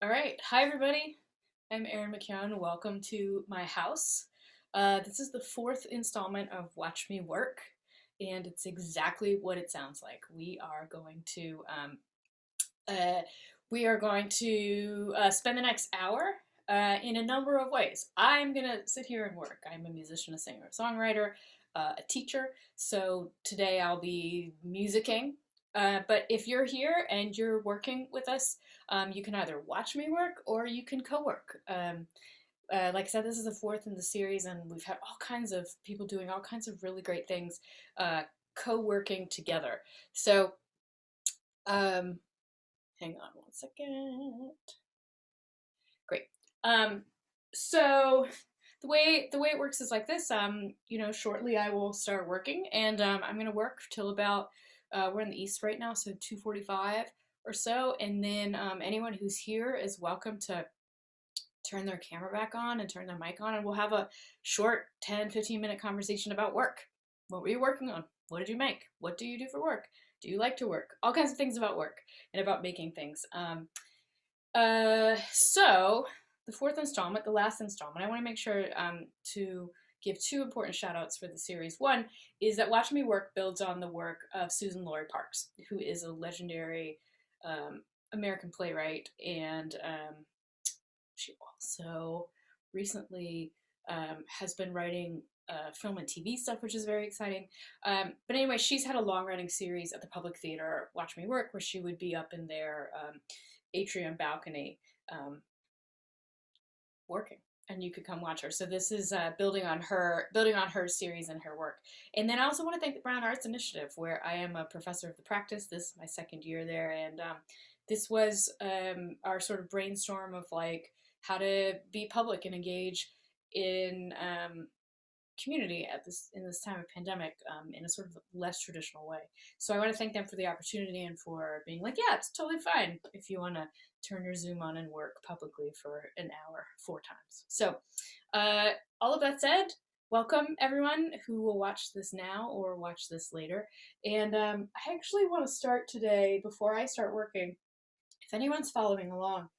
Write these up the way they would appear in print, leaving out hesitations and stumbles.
All right. Hi, everybody. I'm Erin McKeown. Welcome to my house. This is the fourth installment of Watch Me Work, and it's exactly what it sounds like. Uh, we are going to spend the next hour in a number of ways. I'm gonna sit here and work. I'm a musician, a singer, a songwriter, a teacher. So today I'll be musicking. But if you're here and you're working with us, you can either watch me work or you can co-work. Like I said, this is the fourth in the series, and we've had all kinds of people doing all kinds of really great things, co-working together. So, hang on one second. Great. So the way it works is like this. Shortly I will start working, and I'm gonna work till about we're in the east right now, so 2:45 or so, and then anyone who's here is welcome to turn their camera back on and turn their mic on, and we'll have a short 10-15 minute conversation about work. What were you working on? What did you make? What do you do for work? Do you like to work? All kinds of things about work and about making things. So the fourth installment, the last installment, I want to make sure to give two important shout outs for the series. One is that Watch Me Work builds on the work of Suzan-Lori Park, who is a legendary American playwright, and she also recently has been writing film and TV stuff, which is very exciting. But anyway, she's had a long-running series at the Public Theater, Watch Me Work, where she would be up in their atrium balcony working, and you could come watch her. So this is building on her series and her work. And then I also want to thank the Brown Arts Initiative, where I am a professor of the practice. This is my second year there, and this was our sort of brainstorm of like how to be public and engage in community in this time of pandemic in a sort of less traditional way. So I want to thank them for the opportunity and for being like, yeah, it's totally fine if you want to turn your Zoom on and work publicly for an hour 4 times. So all of that said, welcome everyone who will watch this now or watch this later. And I actually want to start today, before I start working, if anyone's following along,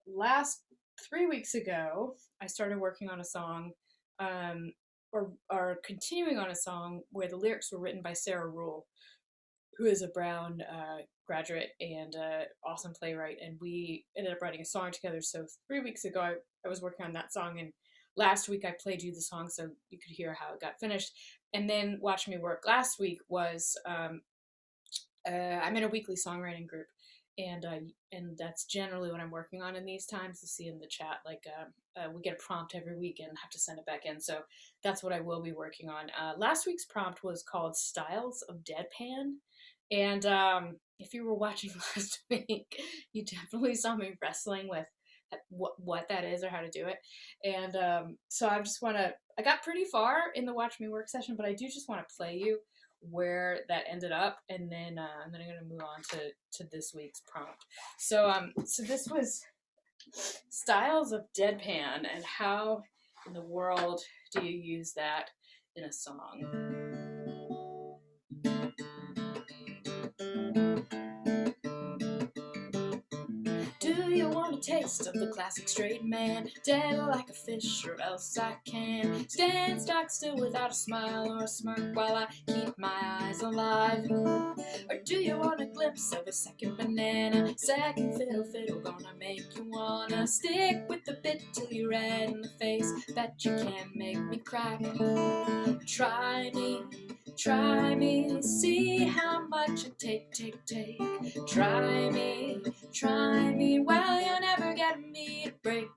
last 3 weeks ago, I started working on a song, or continuing on a song where the lyrics were written by Sarah Rule, who is a Brown graduate and awesome playwright, and we ended up writing a song together. So 3 weeks ago, I was working on that song, and last week I played you the song so you could hear how it got finished. And then Watch Me Work last week was I'm in a weekly songwriting group, and that's generally what I'm working on in these times. You'll see in the chat, like we get a prompt every week and have to send it back in. So that's what I will be working on. Last week's prompt was called Styles of Deadpan. And if you were watching last week, you definitely saw me wrestling with what that is or how to do it. And so I got pretty far in the Watch Me Work session, but I do just want to play you where that ended up, and then I'm going to move on to this week's prompt. So this was Styles of Deadpan, and how in the world do you use that in a song? Do you want a taste of the classic straight man? Dead like a fish, or else I can stand stock still without a smile or a smirk while I keep my eyes alive. Or do you want a glimpse of a second banana? Second fiddle, gonna make you wanna stick with the bit till you're red in the face. Bet you can't make me crack. Try me, see how much I take. Try me, well, you're never getting me to break.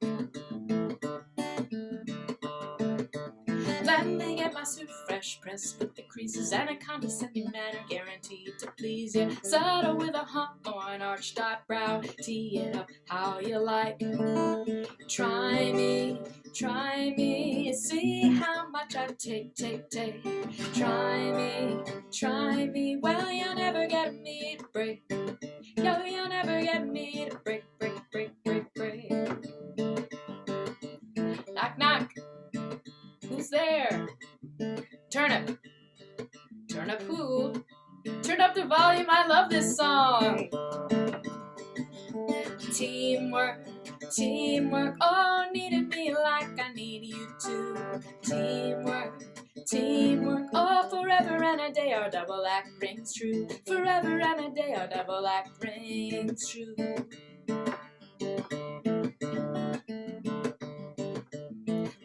Let me get my suit fresh, pressed with the creases and a condescending manner, guaranteed to please you. Subtle with a hump or an arched eyebrow, tee it up how you like. Try me, see how much I take. Try me, well, you'll never get me to break. Yo, you'll never get me to break. Knock, knock. Who's there? Turn up who? Turn up the volume, I love this song. Tee Teamwork, teamwork, oh, needed me like I need you too. Teamwork, teamwork, oh, forever and a day our double act rings true. Forever and a day our double act rings true.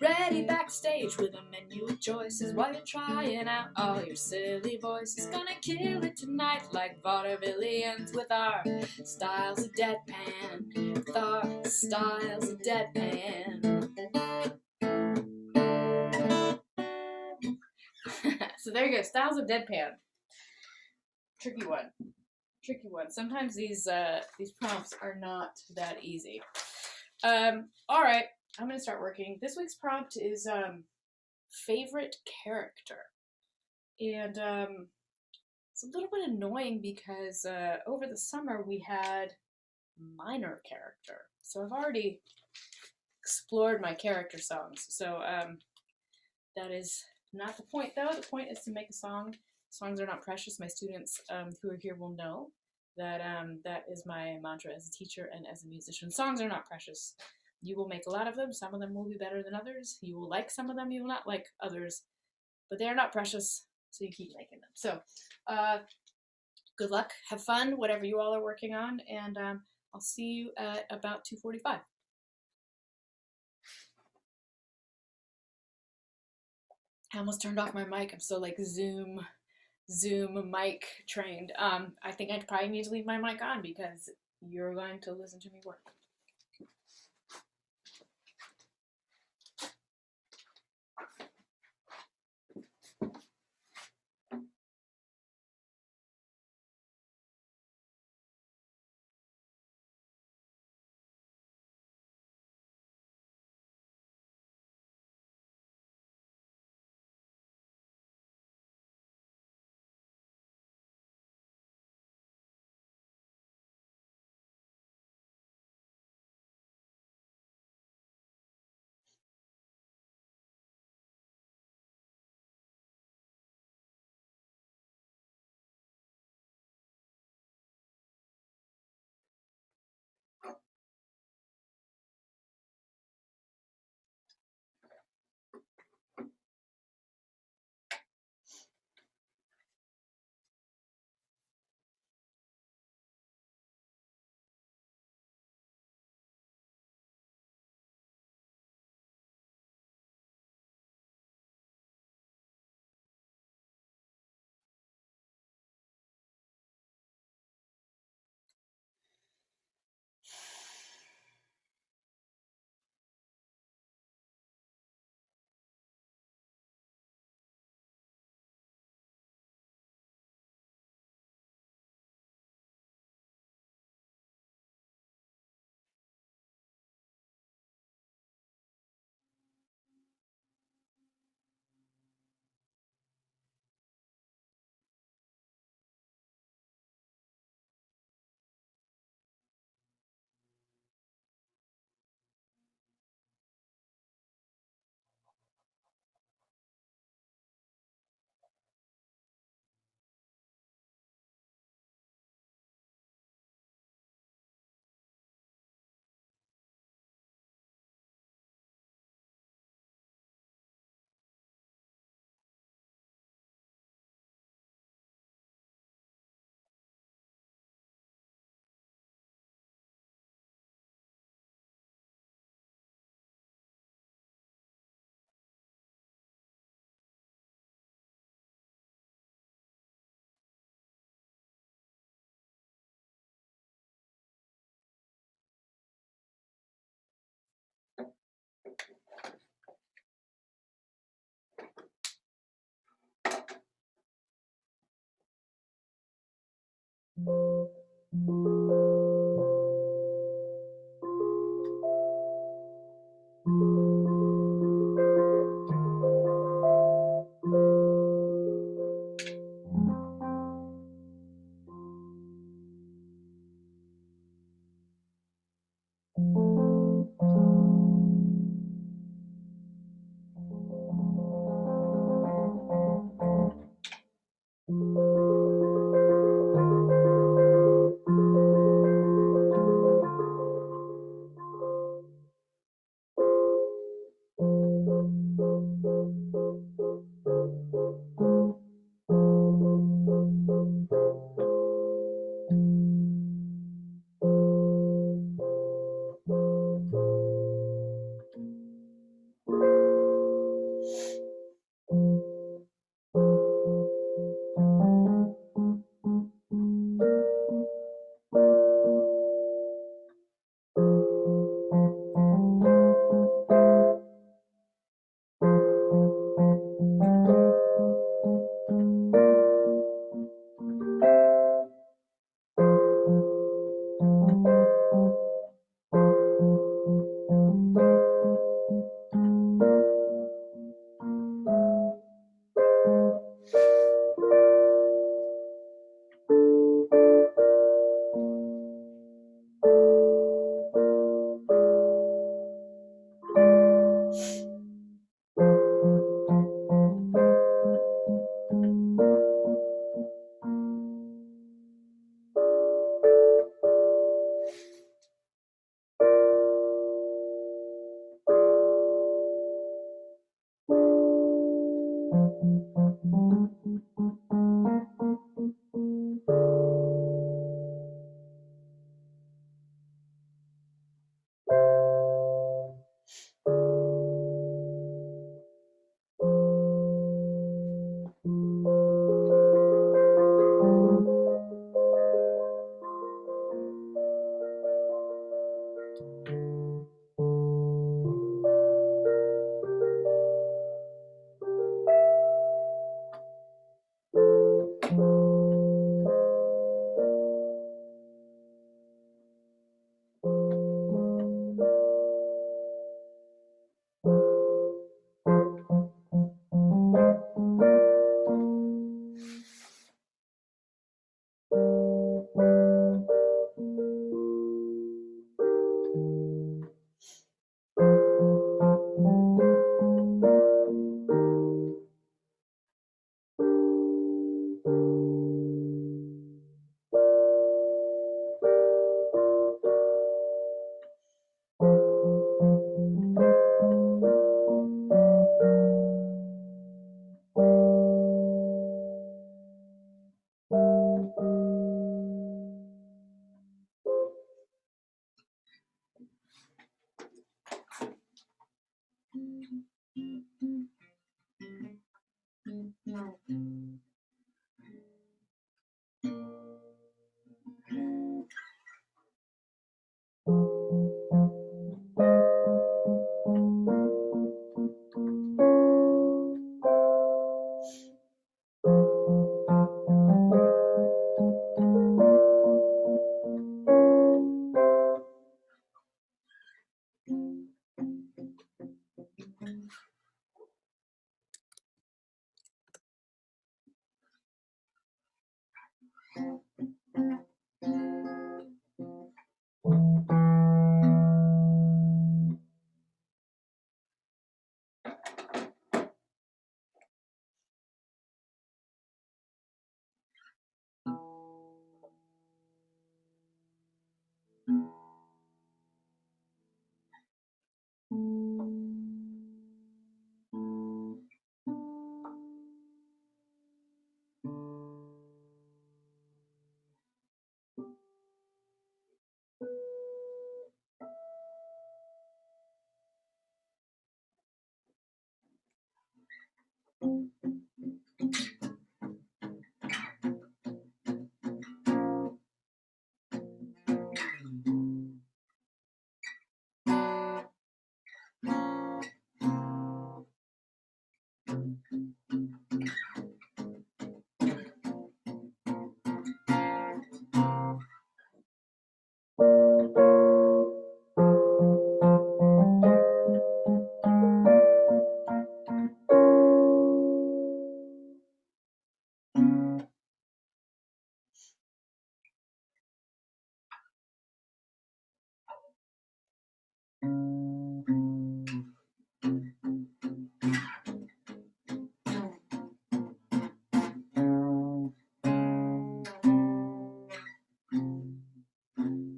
Ready backstage with a menu of choices while you're trying out all your silly voices. Gonna kill it tonight like vaudevillians with our styles of deadpan. With our styles of deadpan. So there you go, styles of deadpan. Tricky one. Tricky one. Sometimes these prompts are not that easy. All right, I'm gonna start working. This week's prompt is favorite character, and it's a little bit annoying because over the summer we had minor character, so I've already explored my character songs. So that is not the point, though. The point is to make a song. Songs are not precious. My students who are here will know that that is my mantra as a teacher and as a musician. Songs are not precious. You will make a lot of them. Some of them will be better than others. You will like some of them. You will not like others. But they are not precious, so you keep making them. So good luck. Have fun, whatever you all are working on. And I'll see you at about 2:45. I almost turned off my mic. I'm so like Zoom mic trained. I think I probably need to leave my mic on because you're going to listen to me work.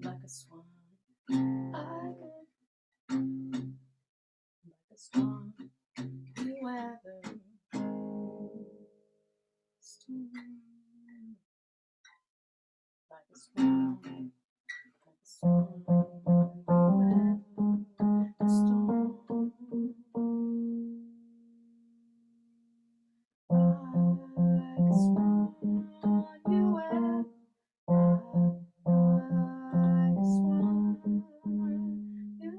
Like a swan, I could, like a storm, you weather, storm, like a swan, like a storm, you weather, the storm, like a swan, you weather. Like a swan, you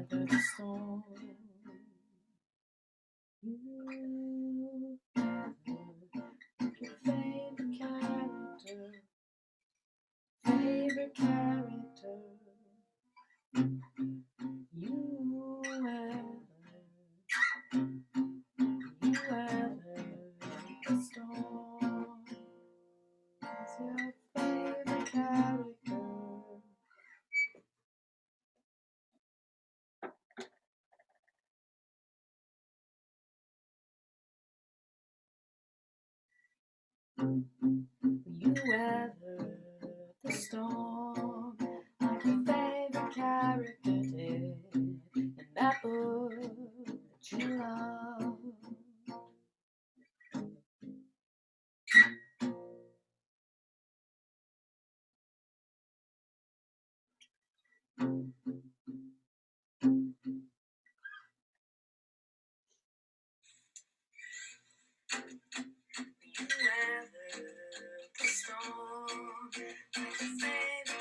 the storm, you your favorite character, favorite character, you weather the storm, is your favorite character. You weather the storm like your favorite character did in that book that you love. You weather the storm like your favorite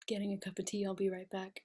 Getting a cup of tea. I'll be right back.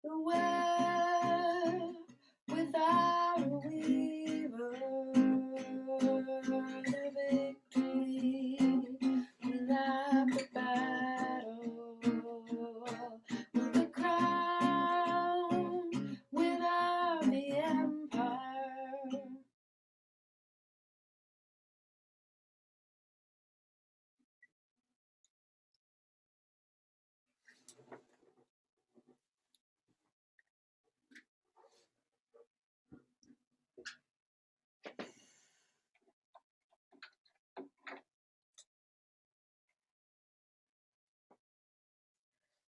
The web without a weaver, the victory without the battle, the crown without the empire.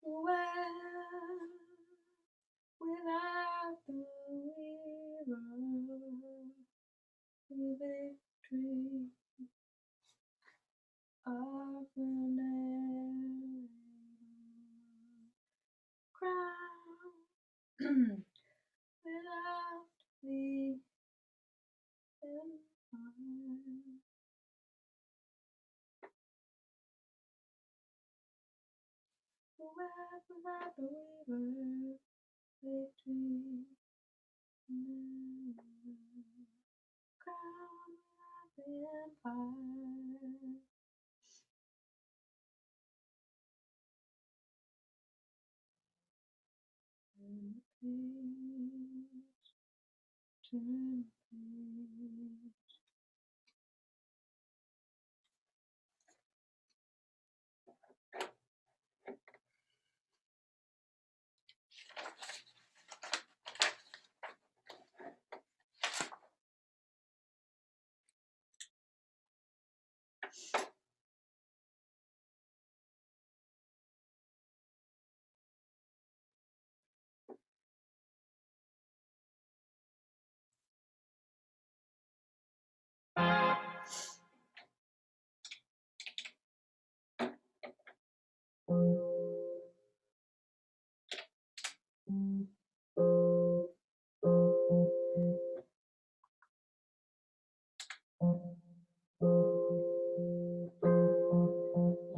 Well, without the weaver, the victory of the narrator crown without the empire. The web without the weaver, victory, crown without the empire. Turn the page.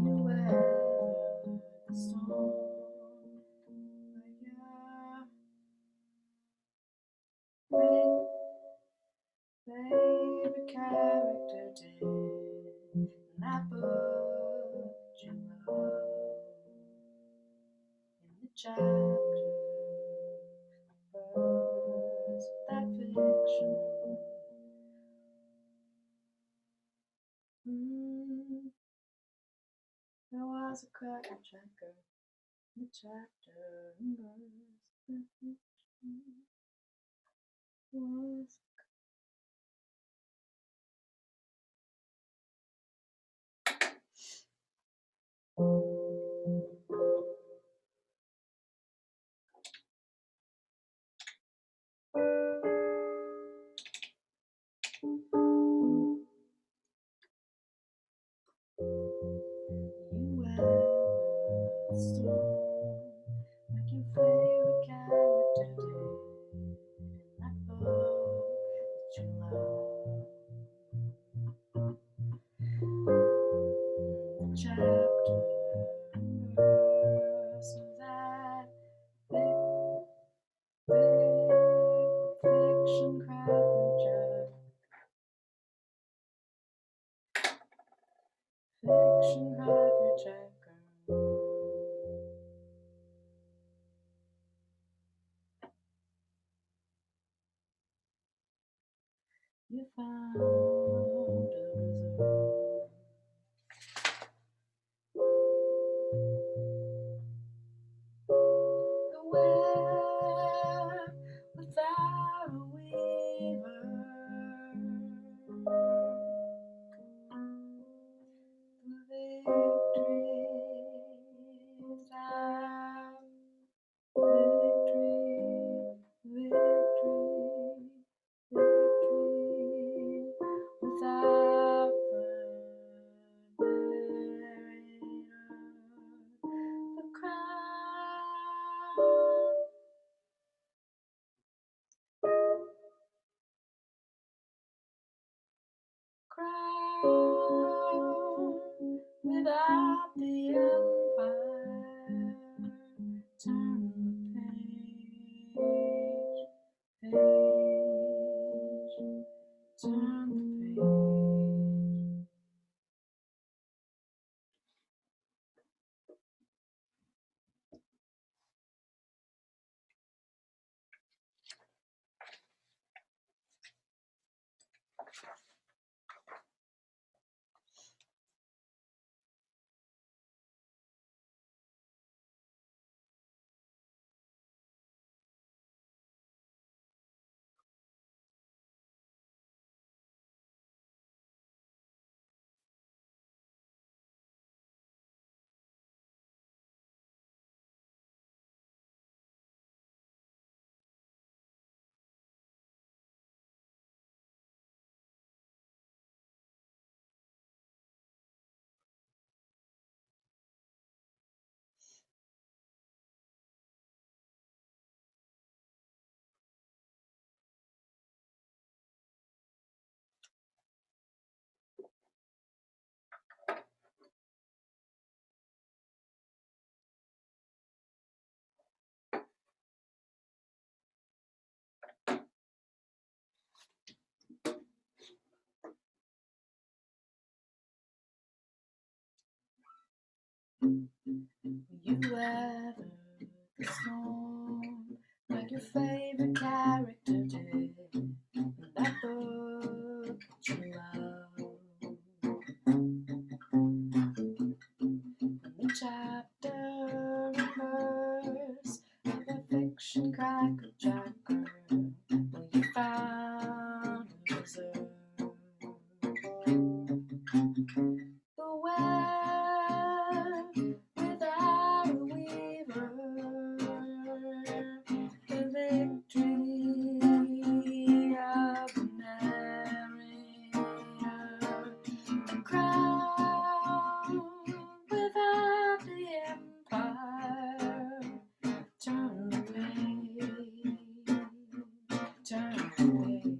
You weather the storm like your favorite character did in that book you love. In the chapter birds of that fiction. There was a crack in checker in the chapter birds of that fiction. Was you weather the storm like your favorite character did in that book that you love. The chapter You weather the storm like your favorite character did in that book you love. And the chapter and verse of a fiction crackerjacker where you found a reserve. The web without a weaver, the victory of the narrator, the crown without the empire. Turn the page, turn the page.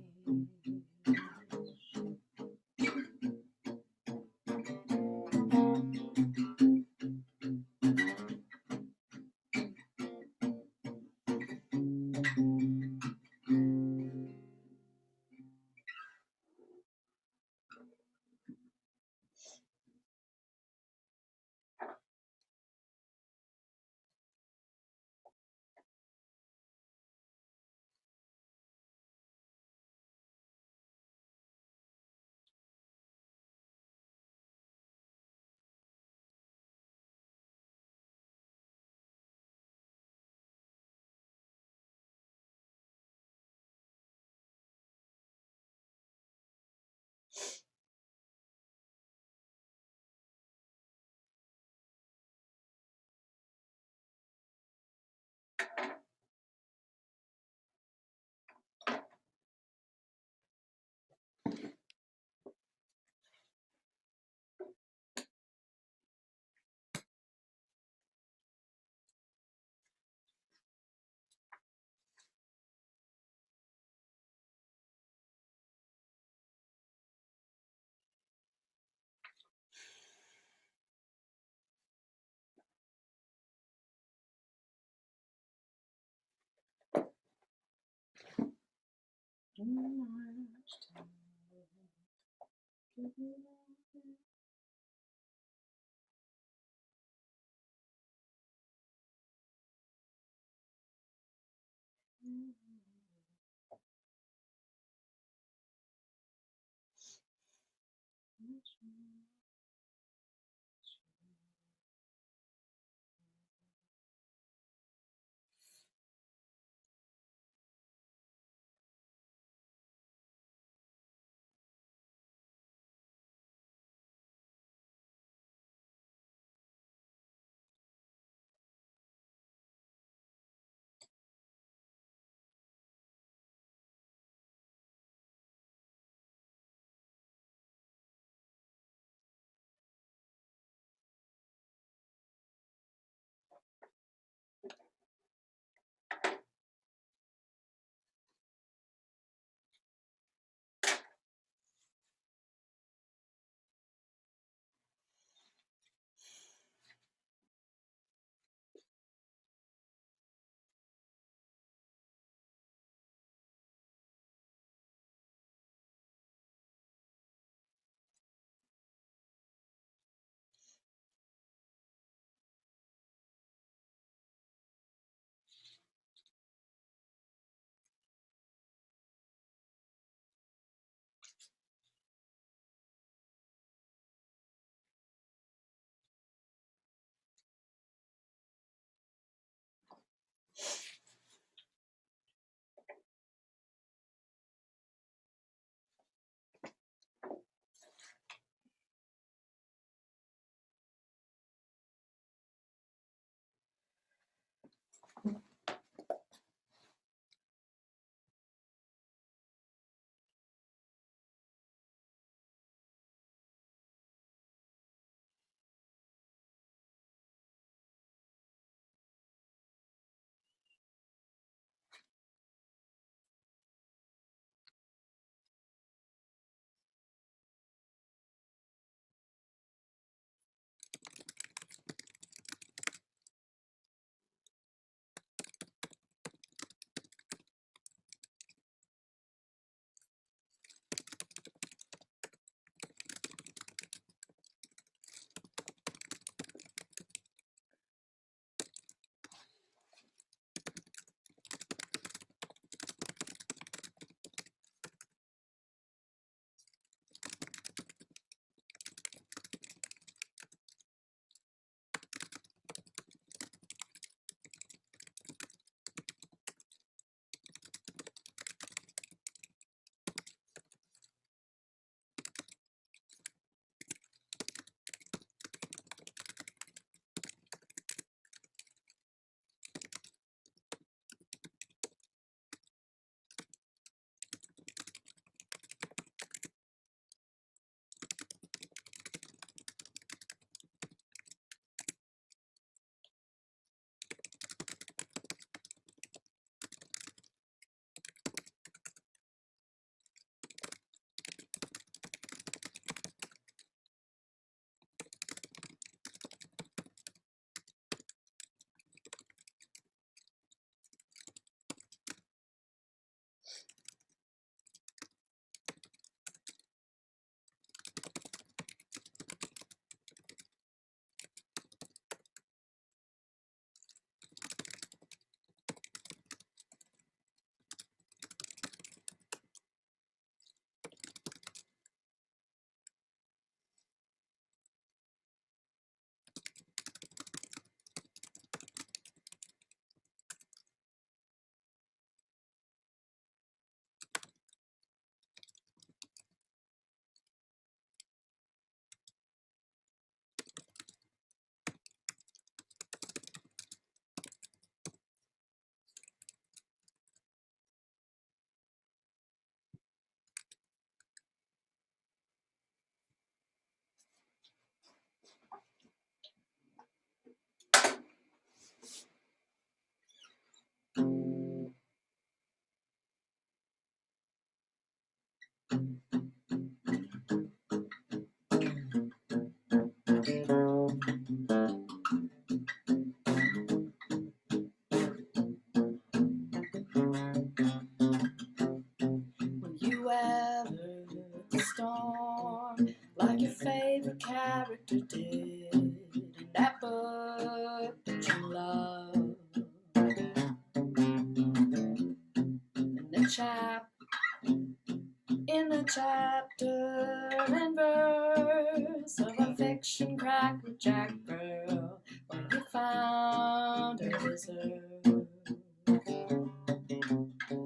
chapter and verse of a fiction cracker-jack girl when he found her deserve.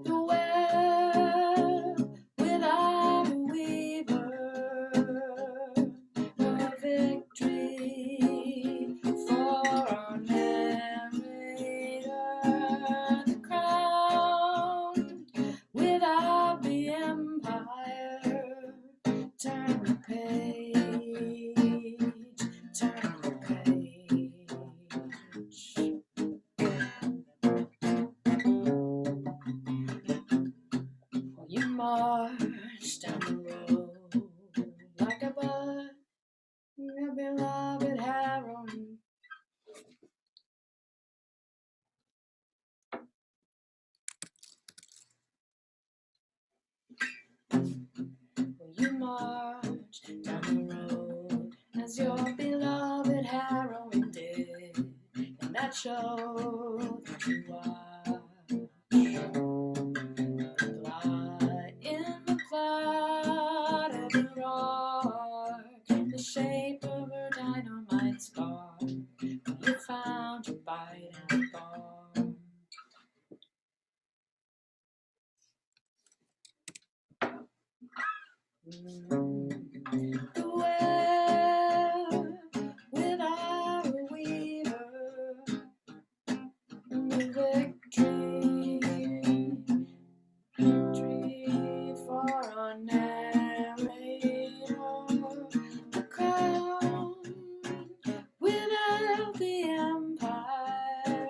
The well without a weaver, no victory for our narrator. The crown without the empire. Turn the page, turn the page. You march down the road like a bud, your beloved heroine. You march down the road as your beloved heroine did, and that show that you are. Fly in the cloud of your ark, the shape of her dynamite spark. You found your bite and bar. The well without a weaver, the victory for our narrator, the crown without the empire.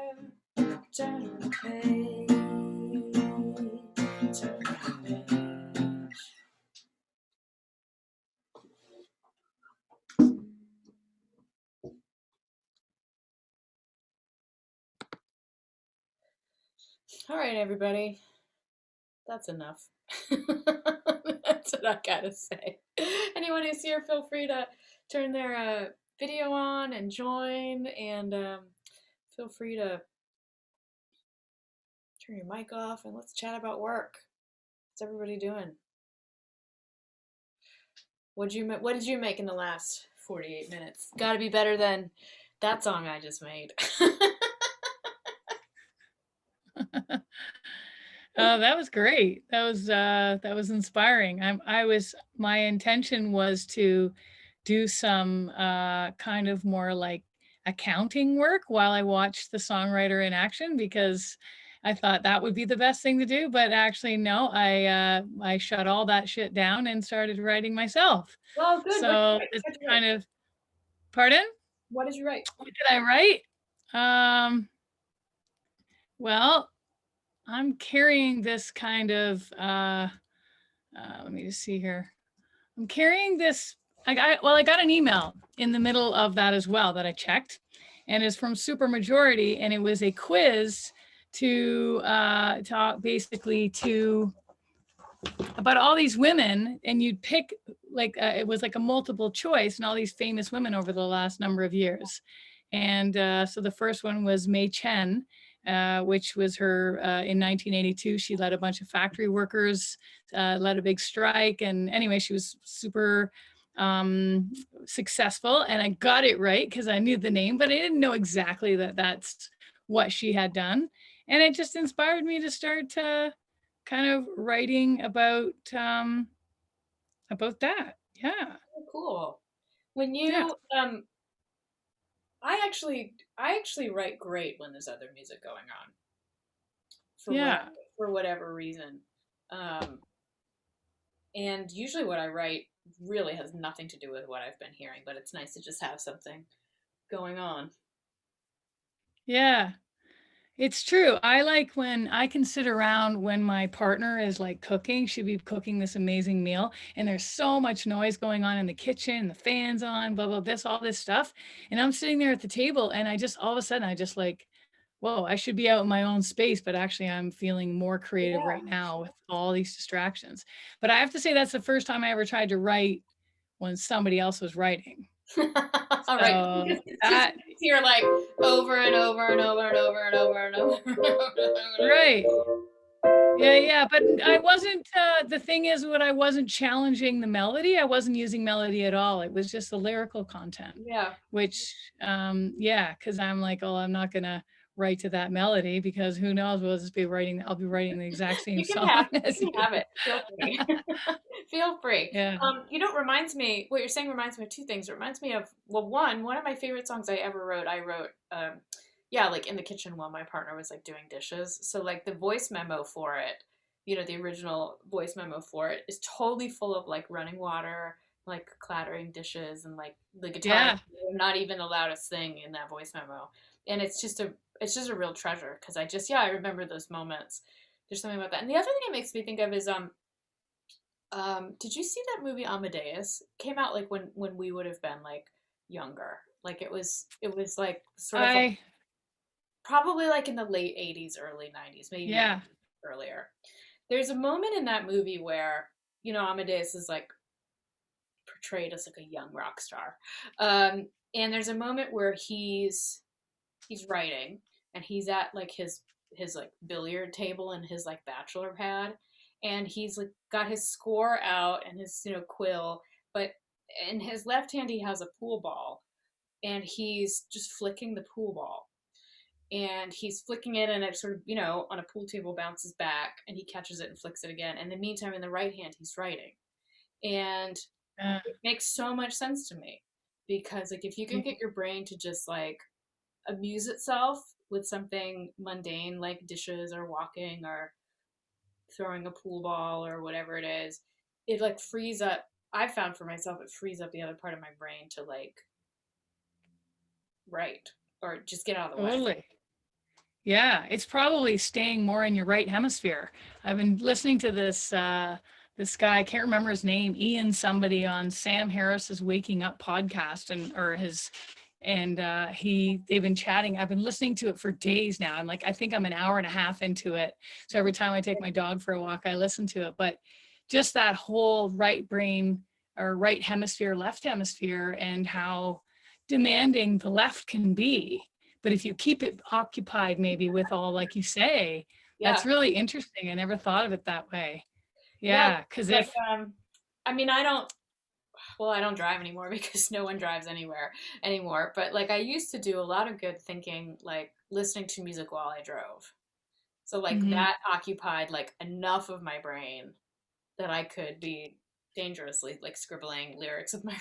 Turn the page, turn the page. All right, everybody. That's enough. That's what I gotta say. Anyone who's here, feel free to turn their video on and join, and feel free to turn your mic off and let's chat about work. What's everybody doing? What did you make in the last 48 minutes? Got to be better than that song I just made. That was great. That was inspiring. My intention was to do some kind of more like accounting work while I watched the songwriter in action, because I thought that would be the best thing to do. But actually, no, I shut all that shit down and started writing myself. Oh, good. So it's kind of, pardon? What did you write? What did I write? Well, I'm carrying this kind of, let me just see here. I'm carrying this, I got an email in the middle of that as well that I checked, and it's from Supermajority, and it was a quiz to talk basically to about all these women, and you'd pick like, it was like a multiple choice, and all these famous women over the last number of years. And so the first one was Mei Chen, which was her in 1982. She led a bunch of factory workers, led a big strike. And anyway, she was super successful. And I got it right because I knew the name, but I didn't know exactly that that's what she had done. And it just inspired me to start kind of writing about that. Yeah. Oh, cool. When you I actually write great when there's other music going on. For whatever reason. And usually what I write really has nothing to do with what I've been hearing, but it's nice to just have something going on. Yeah. It's true. I like when I can sit around when my partner is like cooking. She'd be cooking this amazing meal, and there's so much noise going on in the kitchen, the fans on, blah, blah, this, all this stuff. And I'm sitting there at the table, and I just, all of a sudden, I just like, whoa, I should be out in my own space, but actually I'm feeling more creative right now with all these distractions. But I have to say that's the first time I ever tried to write when somebody else was writing. All right. You're like over and over and over and over and over and over. Right. Yeah, yeah, but I wasn't, the thing is what I wasn't challenging the melody, I wasn't using melody at all, it was just the lyrical content, Yeah. which, yeah, because 'cause I'm like, "Oh, I'm not gonna write to that melody because who knows, I'll be writing the exact same You can song have as you you." can have it. Feel free. Feel free. Yeah. You know, it reminds me, what you're saying reminds me of two things. It reminds me of, well, one of my favorite songs I ever wrote, I wrote yeah, like in the kitchen while my partner was like doing dishes. So like the voice memo for it, you know, the original voice memo for it is totally full of like running water, like clattering dishes, and like the guitar. Yeah. We're not even allowed to sing in that voice memo. And it's just a real treasure because I just, yeah, I remember those moments. There's something about that. And the other thing it makes me think of is did you see that movie Amadeus? Came out like when we would have been like younger. Like it was like sort of like I probably like in the late 80s, early 90s, maybe even yeah. earlier. There's a moment in that movie where, you know, Amadeus is like portrayed as like a young rock star. And there's a moment where he's writing, and he's at like his like billiard table and his like bachelor pad, and he's like got his score out and his, you know, quill, but in his left hand he has a pool ball, and he's just flicking the pool ball, and he's flicking it, and it sort of, you know, on a pool table bounces back, and he catches it and flicks it again, and in the meantime in the right hand he's writing. And Uh, it makes so much sense to me, because like if you can get your brain to just like amuse itself with something mundane like dishes or walking or throwing a pool ball or whatever it is, it like frees up. I found for myself it frees up the other part of my brain to like write or just get out of the way. Totally. Yeah, it's probably staying more in your right hemisphere. I've been listening to this guy, I can't remember his name, Ian somebody on Sam Harris's Waking Up podcast, and they've been chatting. I've been listening to it for days now. I think I'm an hour and a half into it. So every time I take my dog for a walk, I listen to it. But just that whole right brain or right hemisphere, left hemisphere, and how demanding the left can be. But if you keep it occupied, maybe with all, like you say, Yeah, that's really interesting. I never thought of it that way. yeah. Yeah, because Like, if I mean, I don't. Well, I don't drive anymore because no one drives anywhere anymore. But like, I used to do a lot of good thinking, like listening to music while I drove. So like mhm, that occupied like enough of my brain that I could be dangerously like scribbling lyrics with my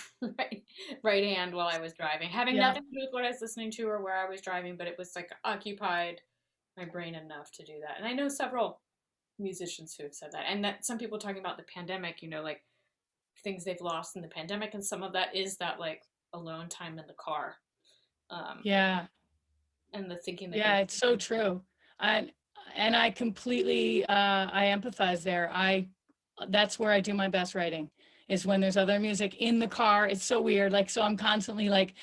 right hand while I was driving, having yeah, nothing to do with what I was listening to or where I was driving, but it was like occupied my brain enough to do that. And I know several musicians who have said that, and that some people talking about the pandemic, you know, like things they've lost in the pandemic, and some of that is that like alone time in the car, um, yeah. and the thinking that goes. Yeah, it's so true. And and I completely I empathize there. I That's where I do my best writing is when there's other music in the car. It's so weird. Like so I'm constantly like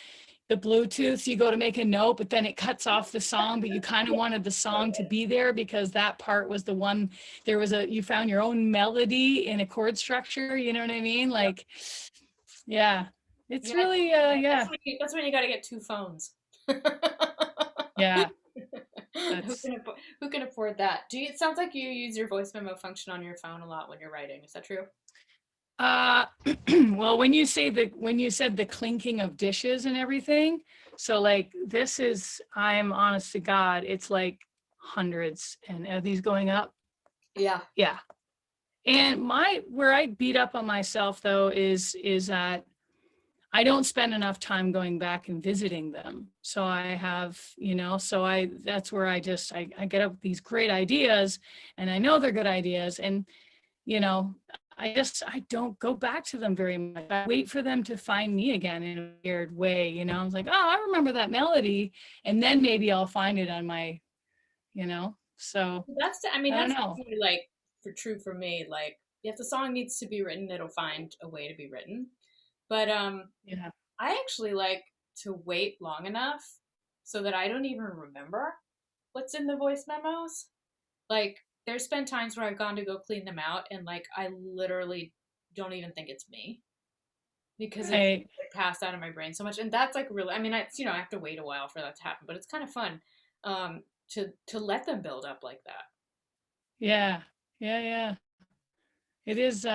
the Bluetooth, you go to make a note, but then it cuts off the song, but you kind of wanted the song to be there because that part was the one you found your own melody in a chord structure, you know what I mean? Like yeah. It's Yeah, really that's yeah. when you got to get two phones. Yeah. Who That's can who can afford that? It sounds like you use your voice memo function on your phone a lot when you're writing. Is that true? Uh, well, when you said the clinking of dishes and everything, so like I'm honest to God, it's like hundreds, and are these going up? Yeah. Yeah. And where I beat up on myself though is that I don't spend enough time going back and visiting them. So I have, that's where I get up with these great ideas, and I know they're good ideas, and you know, I don't go back to them very much. I wait for them to find me again in a weird way. I was like, oh, I remember that melody. And then maybe I'll find it on so I mean, I don't that's know. definitely like for true for me. Like, if the song needs to be written, it'll find a way to be written. But Yeah. I actually like to wait long enough so that I don't even remember what's in the voice memos. Like, there's been times where I've gone to go clean them out, and like I literally don't even think it's me because it's Right. like, passed out of my brain so much. And that's like really, I mean, it's, you know, I have to wait a while for that to happen, but it's kind of fun to let them build up like that. Yeah. Yeah, yeah. It is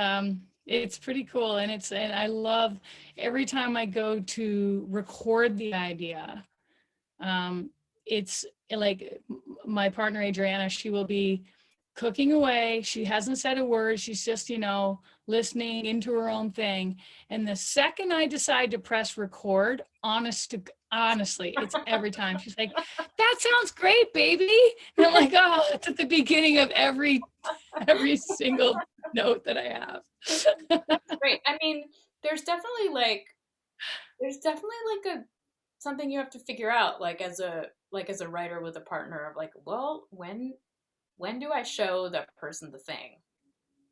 it's pretty cool, and I love every time I go to record the idea. It's like my partner Adriana, she will be cooking away. She hasn't said a word. She's just, listening into her own thing. And the second I decide to press record, honestly, it's every time. She's like, "That sounds great, baby." And I'm like, "Oh, it's at the beginning of every single note that I have." Great. I mean, there's definitely like there's definitely like a something you have to figure out like as a writer with a partner of like, well, when do I show that person the thing?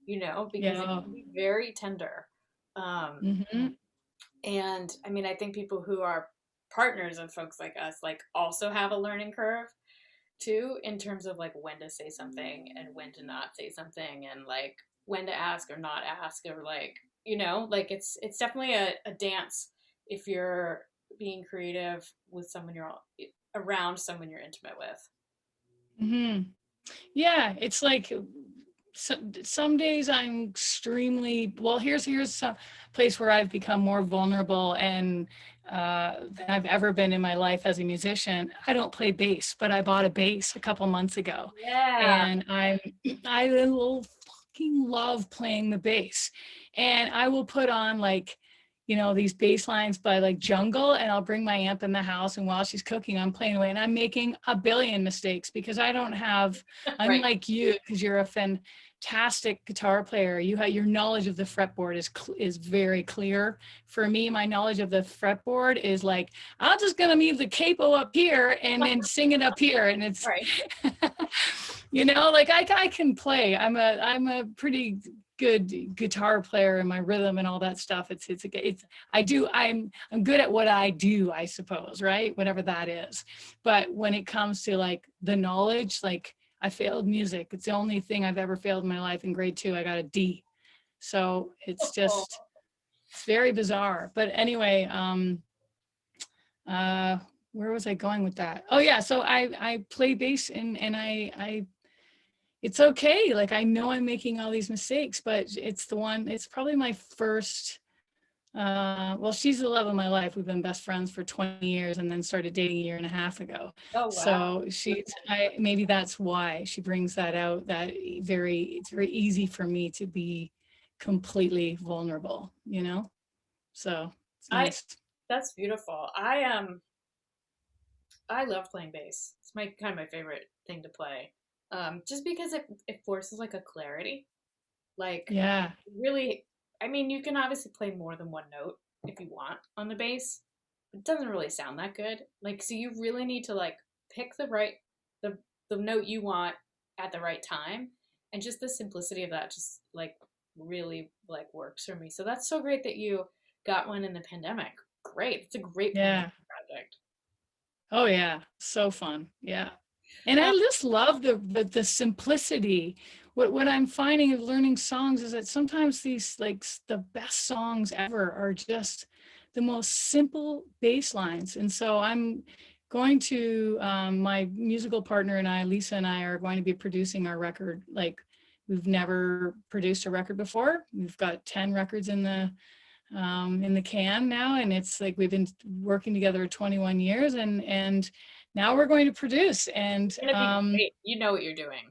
You know, because it Yeah. can be very tender. Um, Hmm. and I mean, I think people who are partners of folks like us like also have a learning curve too in terms of like when to say something and when to not say something and like when to ask or not ask or like like it's definitely a dance if you're being creative with someone you're around someone you're intimate with. Hmm. Yeah, it's like some days I'm extremely well. Here's some place where I've become more vulnerable and than I've ever been in my life as a musician. I don't play bass, but I bought a bass a couple months ago, Yeah. and I will fucking love playing the bass, and I will put on like these bass lines by like Jungle, and I'll bring my amp in the house, and while she's cooking I'm playing away, and I'm making a billion mistakes because I don't have, Right. unlike you, because you're a fantastic guitar player. You have your knowledge of the fretboard is very clear. For me, my knowledge of the fretboard is like, I'm just gonna leave the capo up here and then sing it up here, and it's Right. like I can play. I'm a pretty good guitar player, and my rhythm and all that stuff. I'm good at what I do, I suppose, right? Whatever that is. But when it comes to like the knowledge, like I failed music. It's the only thing I've ever failed in my life. In grade 2, I got a D. So Oh, it's very bizarre. But anyway, uh, where was I going with that? Oh yeah, so I play bass, and I it's okay. Like I know I'm making all these mistakes, but it's probably my first well, she's the love of my life. We've been best friends for 20 years and then started dating a year and a half ago. oh wow. So maybe that's why she brings that out, that it's very easy for me to be completely vulnerable. So it's I nice. That's beautiful. I love playing bass. It's my kind of my favorite thing to play. Just because it forces like a clarity. Like Yeah. really, I mean, you can obviously play more than one note if you want on the bass. It doesn't really sound that good. Like so you really need to like pick the the note you want at the right time. And just the simplicity of that just like really like works for me. So that's so great that you got one in the pandemic. Great. It's a great pandemic Yeah. project. Oh yeah, so fun. Yeah. And I Um, just love the simplicity. What I'm finding of learning songs is that sometimes these the best songs ever are just the most simple bass lines. And so I'm going to my musical partner and I, Lisa and I, are going to be producing our record. Like we've never produced a record before. We've got 10 records in the can now, and it's like we've been working together 21 years, and now we're going to produce. And it's gonna be great. You know what you're doing.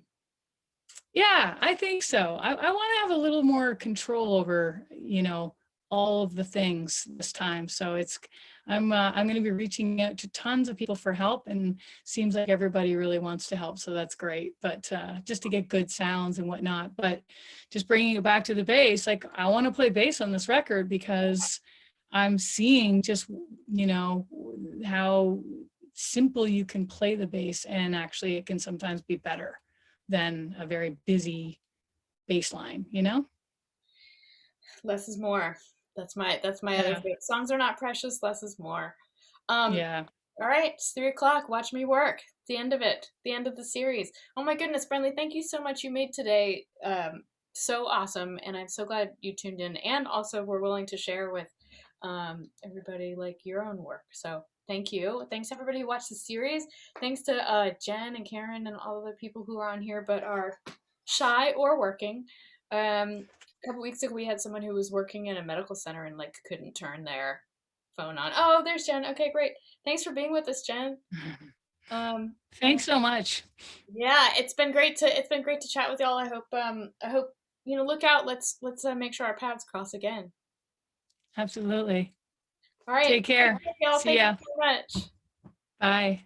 yeah, I think so. I want to have a little more control over all of the things this time. So I'm going to be reaching out to tons of people for help, and seems like everybody really wants to help, so that's great. But just to get good sounds and whatnot. But just bringing it back to the bass, like I want to play bass on this record because I'm seeing just how simple you can play the bass, and actually it can sometimes be better than a very busy bass line. Less is more. That's my other Yeah. favorite. Songs are not precious. Less is more. Um, Yeah. all right, it's 3 o'clock. Watch me work. The end of it. The end of the series. Oh my goodness, Friendly, thank you so much. You made today so awesome, and I'm so glad you tuned in, and also were willing to share with everybody like your own work. So thank you. Thanks everybody who watched the series. Thanks to Jen and Karen and all of the people who are on here, but are shy or working. A couple weeks ago, we had someone who was working in a medical center and like couldn't turn their phone on. Oh, there's Jen. Okay, great. Thanks for being with us, Jen. Um, Thanks so much. yeah, it's been great to chat with y'all. I hope look out. Let's make sure our paths cross again. Absolutely. All right, Take care. y'all. See Thank you ya. so much. Bye.